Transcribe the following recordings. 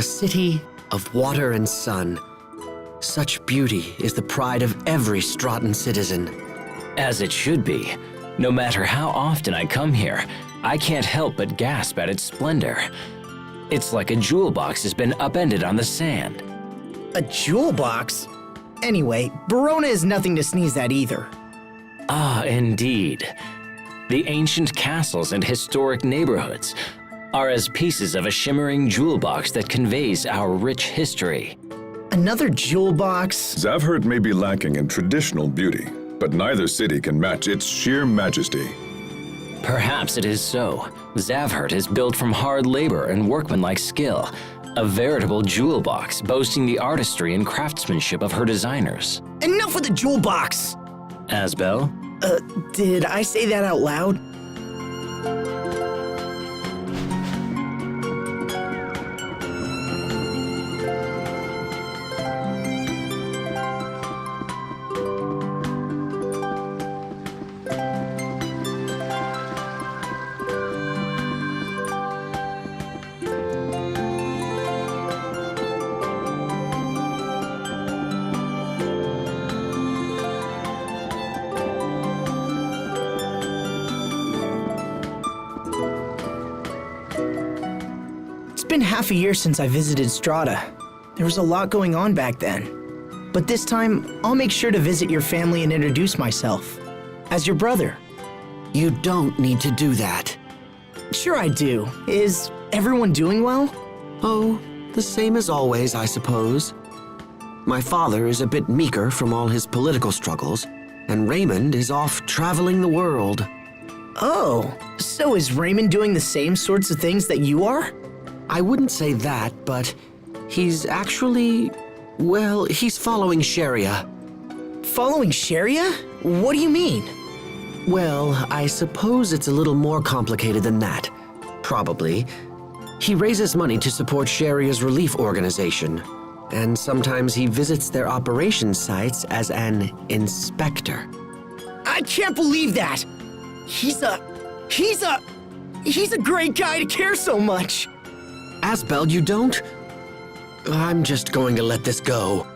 city of water and sun. Such beauty is the pride of every Stratton citizen. As it should be. No matter how often I come here, I can't help but gasp at its splendor. It's like a jewel box has been upended on the sand. A jewel box? Anyway, Verona is nothing to sneeze at either. Ah, indeed. The ancient castles and historic neighborhoods are as pieces of a shimmering jewel box that conveys our rich history. Another jewel box? Zavhert may be lacking in traditional beauty, but neither city can match its sheer majesty. Perhaps it is so. Zavhert is built from hard labor and workmanlike skill, a veritable jewel box boasting the artistry and craftsmanship of her designers. Enough with the jewel box! Asbel? Did I say that out loud? It's been half a year since I visited Strata. There was a lot going on back then. But this time, I'll make sure to visit your family and introduce myself. As your brother. You don't need to do that. Sure I do. Is everyone doing well? Oh, the same as always, I suppose. My father is a bit meeker from all his political struggles, and Raymond is off traveling the world. Oh, so is Raymond doing the same sorts of things that you are? I wouldn't say that, but he's actually, well, he's following Sharia. Following Sharia? What do you mean? Well, I suppose it's a little more complicated than that. Probably. He raises money to support Sharia's relief organization, and sometimes he visits their operations sites as an inspector. I can't believe that! He's a great guy to care so much! Asbel, you don't? I'm just going to let this go.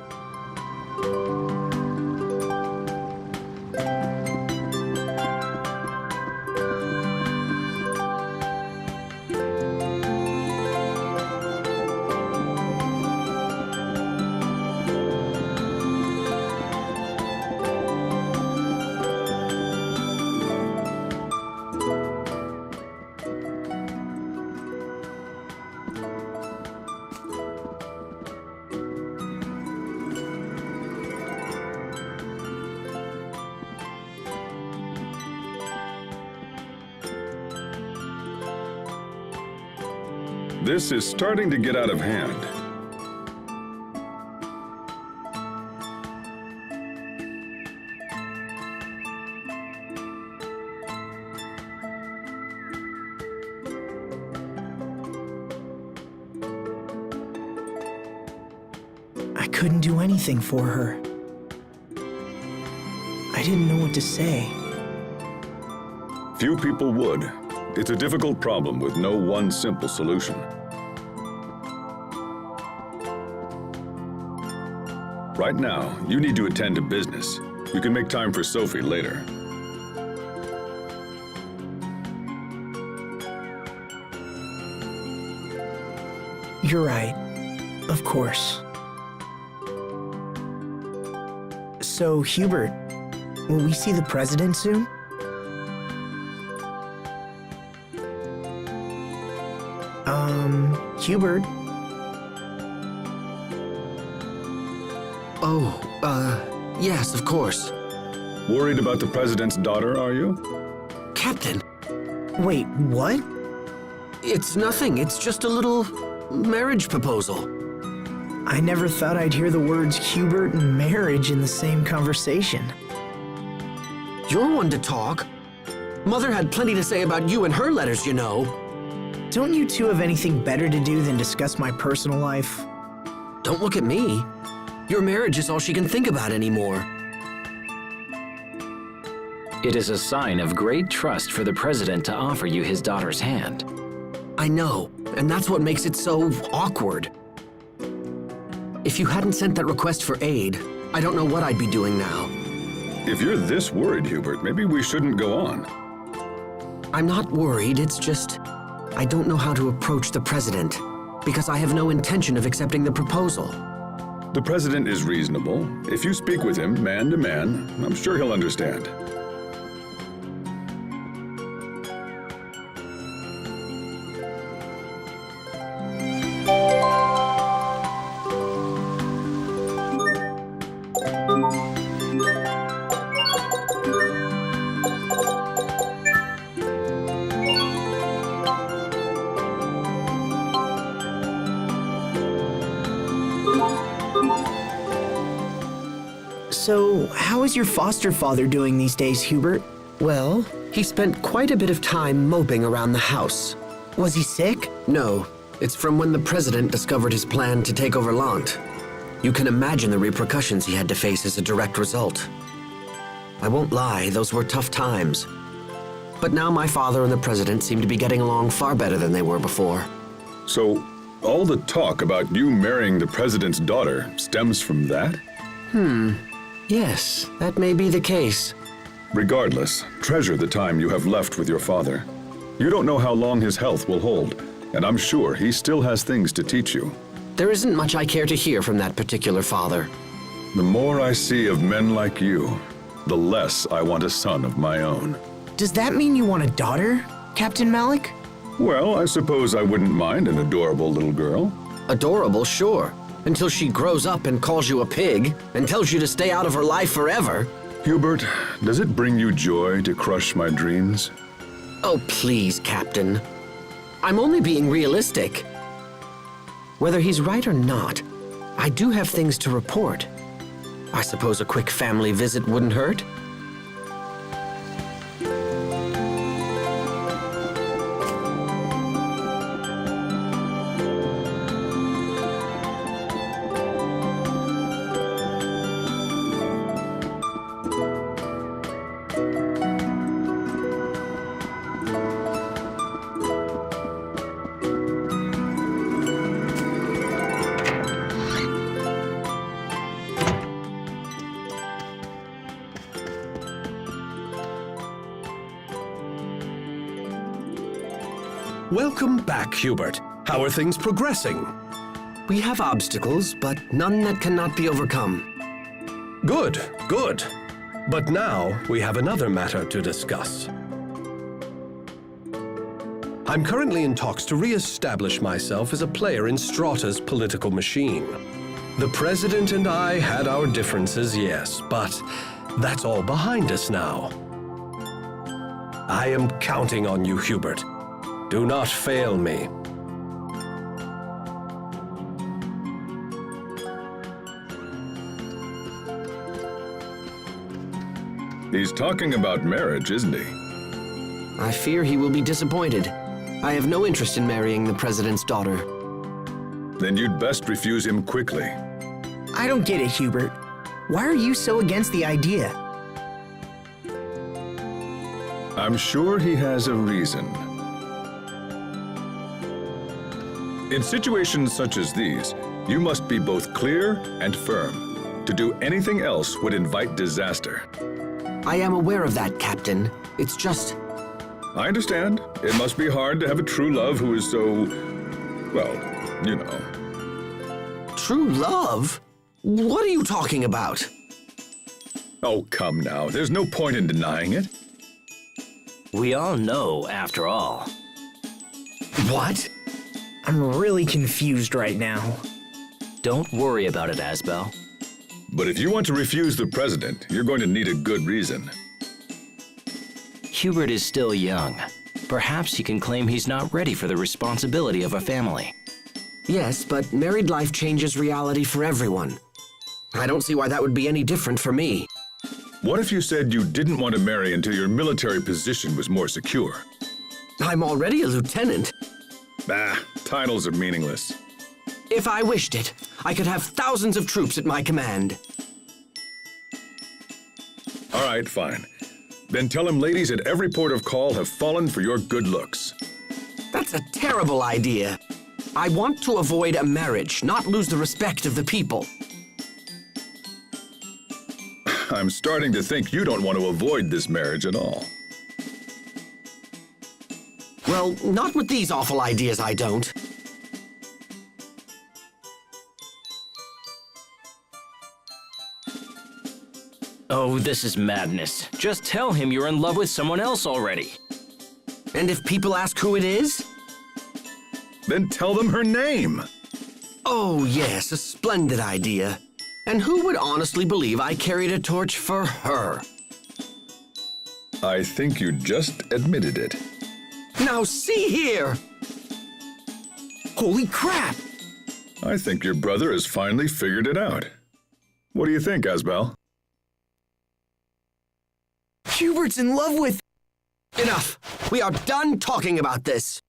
This is starting to get out of hand. I couldn't do anything for her. I didn't know what to say. Few people would. It's a difficult problem with no one simple solution. Right now, you need to attend to business. You can make time for Sophie later. You're right. Of course. So, Hubert, will we see the president soon? Hubert? Oh, yes, of course. Worried about the president's daughter, are you? Captain, Wait, what? it's nothing. It's just a little marriage proposal. I never thought I'd hear the words Hubert and marriage in the same conversation. You're one to talk. Mother had plenty to say about you in her letters, you know. Don't you two have anything better to do than discuss my personal life? Don't look at me. Your marriage is all she can think about anymore. It is a sign of great trust for the president to offer you his daughter's hand. I know, and that's what makes it so awkward. If you hadn't sent that request for aid, I don't know what I'd be doing now. If you're this worried, Hubert, maybe we shouldn't go on. I'm not worried, it's just I don't know how to approach the president, because I have no intention of accepting the proposal. The president is reasonable. If you speak with him man to man, I'm sure he'll understand. So, how is your foster father doing these days, Hubert? Well, he spent quite a bit of time moping around the house. Was he sick? No, it's from when the president discovered his plan to take over Lant. You can imagine the repercussions he had to face as a direct result. I won't lie, those were tough times. But now my father and the president seem to be getting along far better than they were before. So, all the talk about you marrying the president's daughter stems from that? Yes, that may be the case. Regardless, treasure the time you have left with your father. You don't know how long his health will hold, and I'm sure he still has things to teach you. There isn't much I care to hear from that particular father. The more I see of men like you, the less I want a son of my own. Does that mean you want a daughter, Captain Malik? Well, I suppose I wouldn't mind an adorable little girl. Adorable, sure. Until she grows up and calls you a pig and tells you to stay out of her life forever. Hubert, does it bring you joy to crush my dreams? Oh, please, Captain. I'm only being realistic. Whether he's right or not, I do have things to report. I suppose a quick family visit wouldn't hurt? Welcome back, Hubert. How are things progressing? We have obstacles, but none that cannot be overcome. Good, good. But now we have another matter to discuss. I'm currently in talks to re-establish myself as a player in Strata's political machine. The President and I had our differences, yes, but that's all behind us now. I am counting on you, Hubert. Do not fail me. He's talking about marriage, isn't he? I fear he will be disappointed. I have no interest in marrying the president's daughter. Then you'd best refuse him quickly. I don't get it, Hubert. Why are you so against the idea? I'm sure he has a reason. In situations such as these, you must be both clear and firm. To do anything else would invite disaster. I am aware of that, Captain. It's just... I understand. It must be hard to have a true love who is so... well, you know. True love? What are you talking about? Oh, come now. There's no point in denying it. We all know, after all. What? I'm really confused right now. Don't worry about it, Asbel. But if you want to refuse the president, you're going to need a good reason. Hubert is still young. Perhaps he can claim he's not ready for the responsibility of a family. Yes, but married life changes reality for everyone. I don't see why that would be any different for me. What if you said you didn't want to marry until your military position was more secure? I'm already a lieutenant. Ah, titles are meaningless. If I wished it, I could have thousands of troops at my command. All right, fine. Then tell him ladies at every port of call have fallen for your good looks. That's a terrible idea. I want to avoid a marriage, not lose the respect of the people. I'm starting to think you don't want to avoid this marriage at all. Well, not with these awful ideas, I don't. Oh, this is madness. Just tell him you're in love with someone else already. And if people ask who it is? Then tell them her name. Oh, yes, a splendid idea. And who would honestly believe I carried a torch for her? I think you just admitted it. Now see here! Holy crap! I think your brother has finally figured it out. What do you think, Oswell? Hubert's in love with... Enough! We are done talking about this.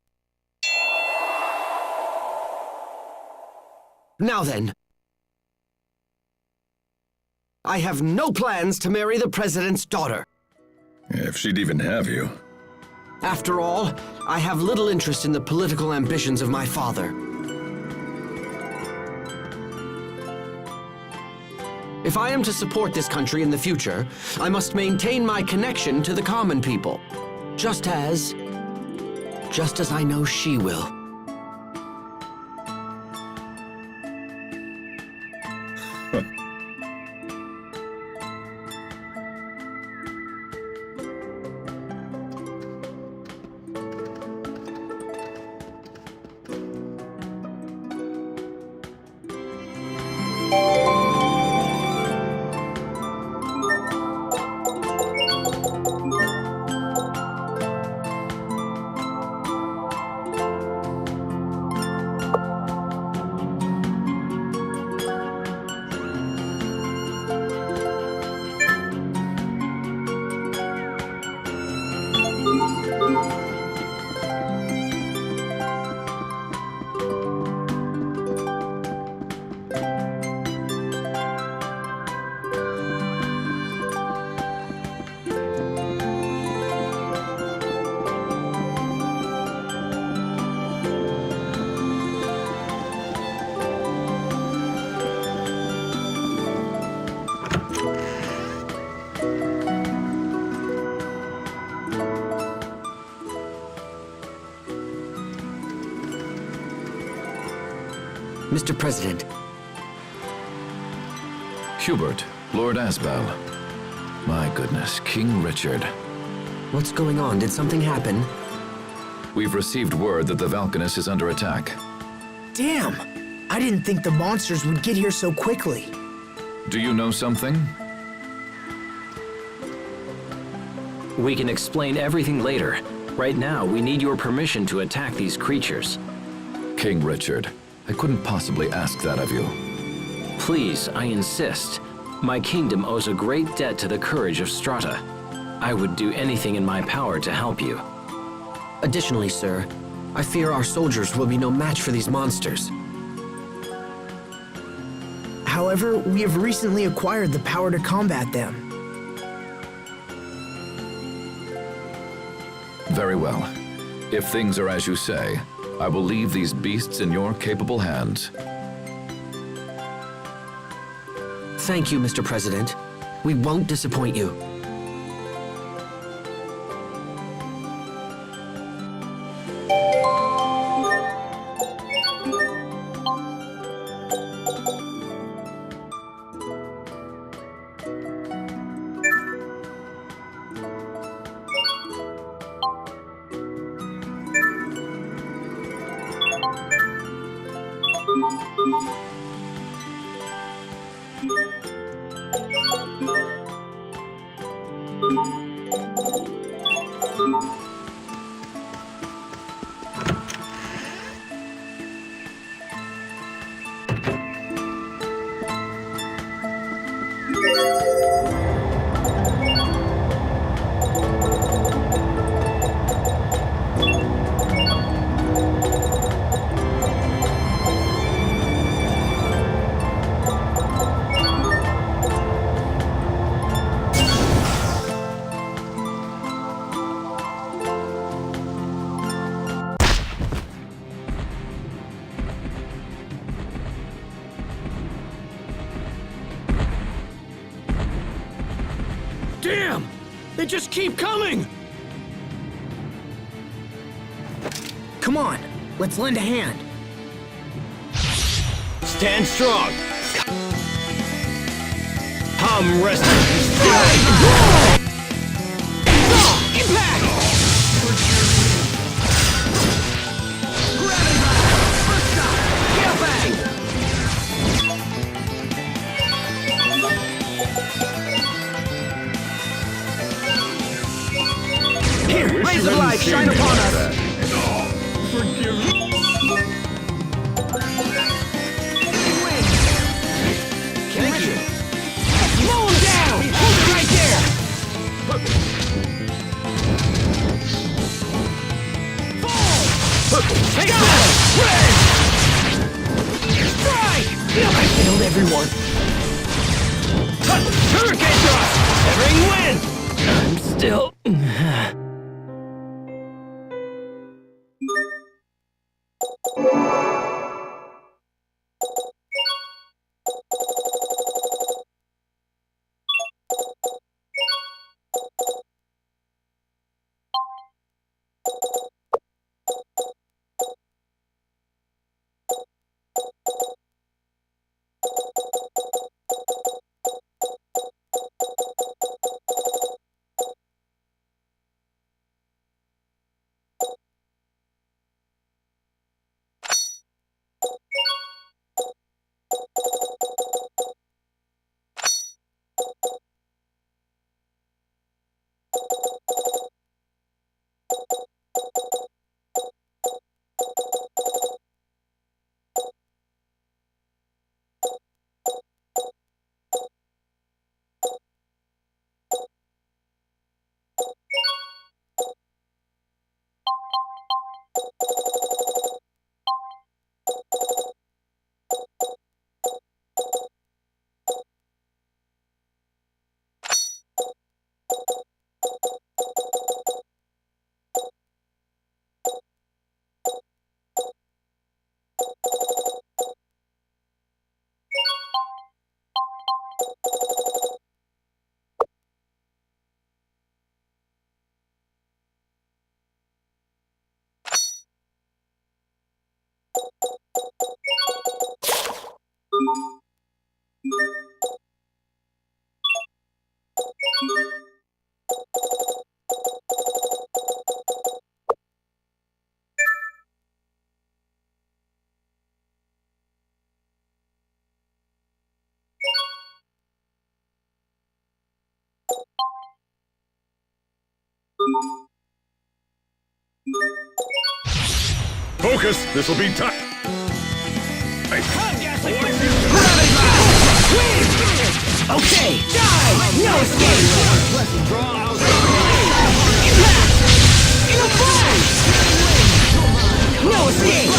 Now then. I have no plans to marry the president's daughter. If she'd even have you. After all, I have little interest in the political ambitions of my father. If I am to support this country in the future, I must maintain my connection to the common people. Just as I know she will. Mr. President. Hubert, Lord Oswell. My goodness, King Richard. What's going on? Did something happen? We've received word that the Valkanus is under attack. Damn! I didn't think the monsters would get here so quickly. Do you know something? We can explain everything later. Right now, we need your permission to attack these creatures. King Richard, I couldn't possibly ask that of you. Please, I insist. My kingdom owes a great debt to the courage of Strata. I would do anything in my power to help you. Additionally, sir, I fear our soldiers will be no match for these monsters. However, we have recently acquired the power to combat them. Very well. If things are as you say, I will leave these beasts in your capable hands. Thank you, Mr. President. We won't disappoint you. Damn! They just keep coming! Come on, let's lend a hand. Stand strong! Come rest. Impact! Here, rays of light shine upon us. Forgive me. Thank you. Mow him down! Hold it right there! Fall! Take that! Strike! I failed everyone. Hurricane thrust! Everything win! I'm still. Focus! This'll be time. Okay, die! No escape! Impact! In a flash! No escape!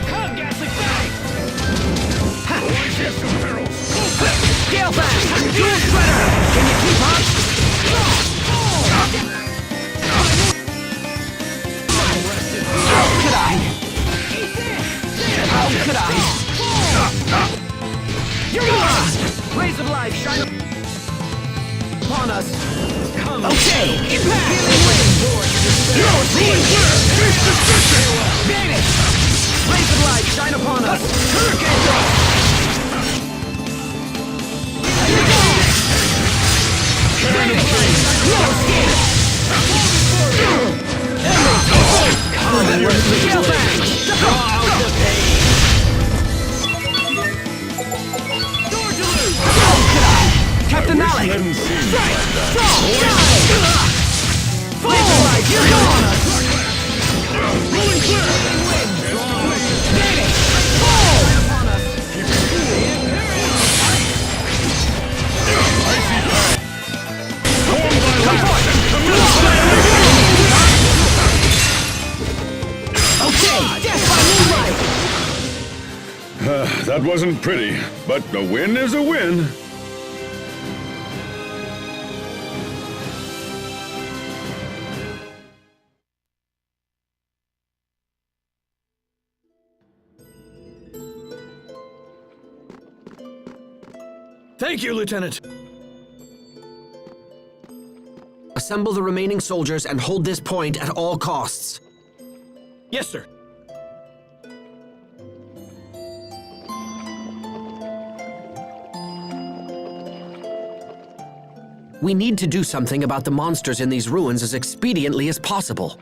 Come, Ghastly Fang! Scale back! Dual Shredder! Can you keep up? How could I? How could I? You're lost! Rays of light shine upon us. Come. Okay, impact! No escape! Vanish! Rays of light shine upon us. Hurricane thrust! Vanish! No escape! Scale back! Draw out the pain! Captain Malik! Strike! Strong! Laser light! You're gone! Rolling clear! Vanish! Fall! Okay! Death by moonlight! That wasn't pretty, but a win is a win. Thank you, Lieutenant. Assemble the remaining soldiers and hold this point at all costs. Yes, sir. We need to do something about the monsters in these ruins as expediently as possible.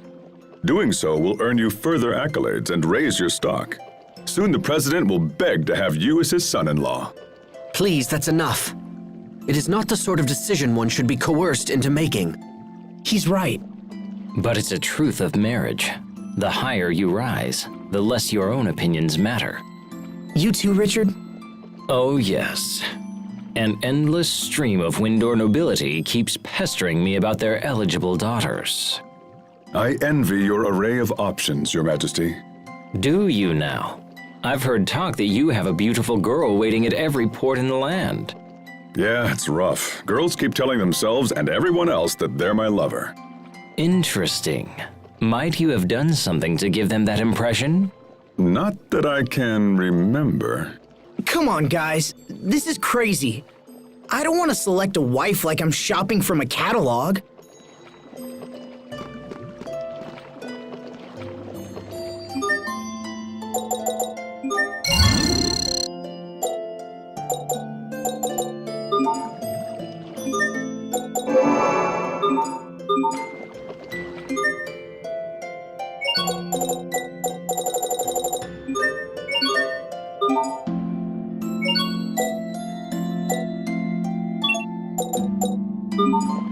Doing so will earn you further accolades and raise your stock. Soon the president will beg to have you as his son-in-law. Please, that's enough. It is not the sort of decision one should be coerced into making. He's right. But it's a truth of marriage. The higher you rise, the less your own opinions matter. You too, Richard? Oh, yes. An endless stream of Windor nobility keeps pestering me about their eligible daughters. I envy your array of options, Your Majesty. Do you now? I've heard talk that you have a beautiful girl waiting at every port in the land. Yeah, it's rough. Girls keep telling themselves and everyone else that they're my lover. Interesting. Might you have done something to give them that impression? Not that I can remember. Come on, guys. This is crazy. I don't want to select a wife like I'm shopping from a catalog. Thank you.